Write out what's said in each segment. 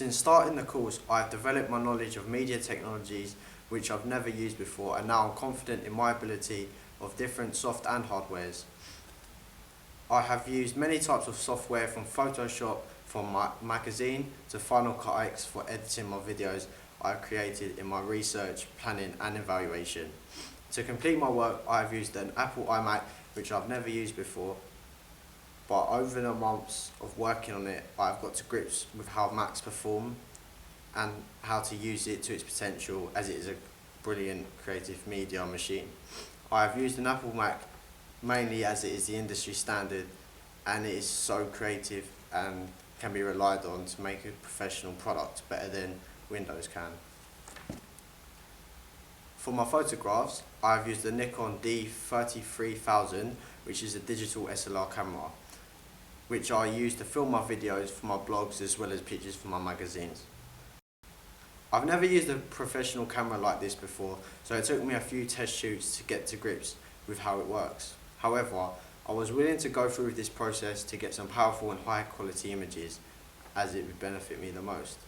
Since starting the course, I have developed my knowledge of media technologies which I've never used before, and now I'm confident in my ability of different soft and hardwares. I have used many types of software from Photoshop from my magazine to Final Cut X for editing my videos I have created in my research, planning and evaluation. To complete my work, I have used an Apple iMac which I've never used before, but over the months of working on it, I've got to grips with how Macs perform and how to use it to its potential, as it is a brilliant creative media machine. I have used an Apple Mac mainly as it is the industry standard, and it is so creative and can be relied on to make a professional product better than Windows can. For my photographs, I have used the Nikon D3300, which is a digital SLR camera, which I use to film my videos for my blogs as well as pictures for my magazines. I've never used a professional camera like this before, so it took me a few test shoots to get to grips with how it works. However, I was willing to go through this process to get some powerful and high quality images, as it would benefit me the most.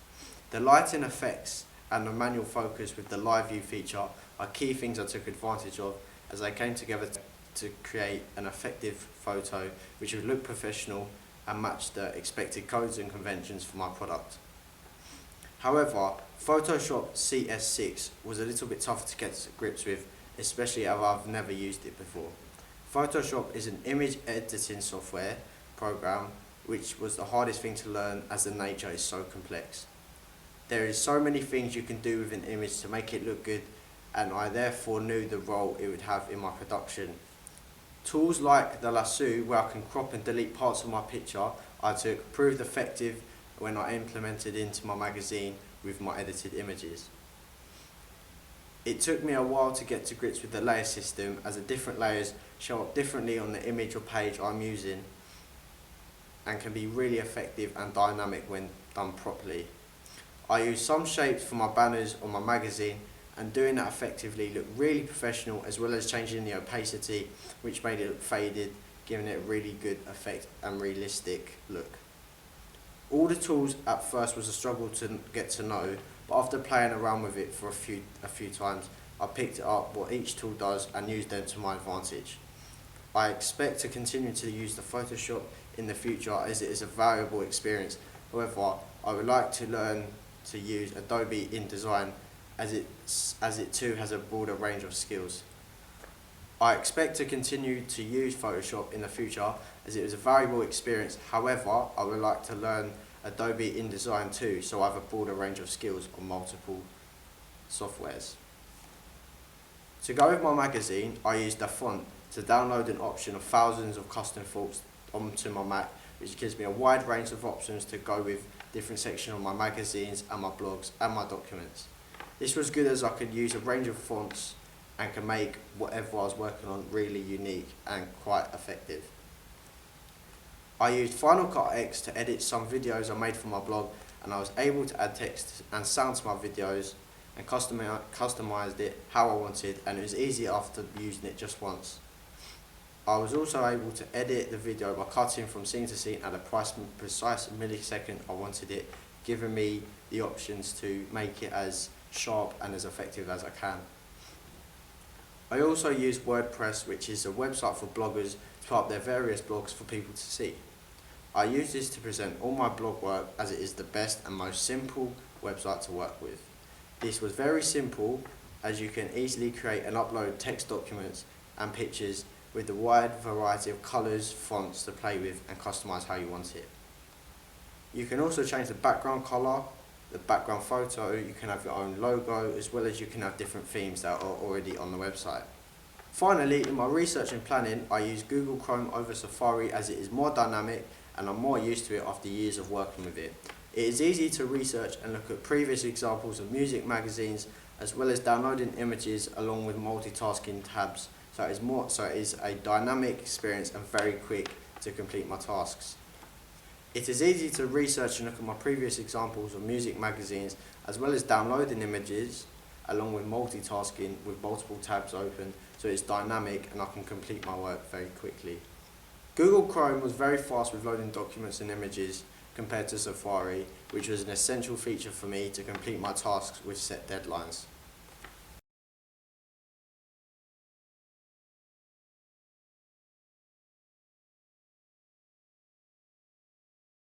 The lighting effects and the manual focus with the live view feature are key things I took advantage of as they came together to create an effective photo which would look professional and match the expected codes and conventions for my product. However, Photoshop CS6 was a little bit tougher to get to grips with, especially as I've never used it before. Photoshop is an image editing software program which was the hardest thing to learn as the nature is so complex. There is so many things you can do with an image to make it look good, and I therefore knew the role it would have in my production. Tools like the lasso, where I can crop and delete parts of my picture, I took proved effective when I implemented into my magazine with my edited images. It took me a while to get to grips with the layer system, as the different layers show up differently on the image or page I'm using and can be really effective and dynamic when done properly. I use some shapes for my banners on my magazine, and doing that effectively looked really professional, as well as changing the opacity, which made it look faded, giving it a really good effect and realistic look. All the tools at first was a struggle to get to know, but after playing around with it for a few times, I picked it up what each tool does and used them to my advantage. I expect to continue to use the Photoshop in the future, as it is a valuable experience. However, I would like to learn to use Adobe InDesign, as it too has a broader range of skills. I expect to continue to use Photoshop in the future, as it was a valuable experience. However, I would like to learn Adobe InDesign too, so I have a broader range of skills on multiple softwares. To go with my magazine, I used Dafont to download an option of thousands of custom fonts onto my Mac, which gives me a wide range of options to go with different sections of my magazines and my blogs and my documents. This was good as I could use a range of fonts and can make whatever I was working on really unique and quite effective. I used Final Cut X to edit some videos I made for my blog, and I was able to add text and sound to my videos and customized it how I wanted, and it was easy after using it just once. I was also able to edit the video by cutting from scene to scene at a precise millisecond I wanted it, giving me the options to make it as sharp and as effective as I can. I also use WordPress, which is a website for bloggers to put up their various blogs for people to see. I use this to present all my blog work, as it is the best and most simple website to work with. This was very simple, as you can easily create and upload text documents and pictures with a wide variety of colours, fonts to play with and customise how you want it. You can also change the background colour, the background photo, you can have your own logo, as well as you can have different themes that are already on the website. Finally, in my research and planning, I use Google Chrome over Safari, as it is more dynamic and I'm more used to it after years of working with it. It is easy to research and look at previous examples of music magazines, as well as downloading images along with multitasking tabs, so it is a dynamic experience and very quick to complete my tasks. It is easy to research and look at my previous examples of music magazines, as well as downloading images along with multitasking with multiple tabs open, so it's dynamic and I can complete my work very quickly. Google Chrome was very fast with loading documents and images compared to Safari, which was an essential feature for me to complete my tasks with set deadlines.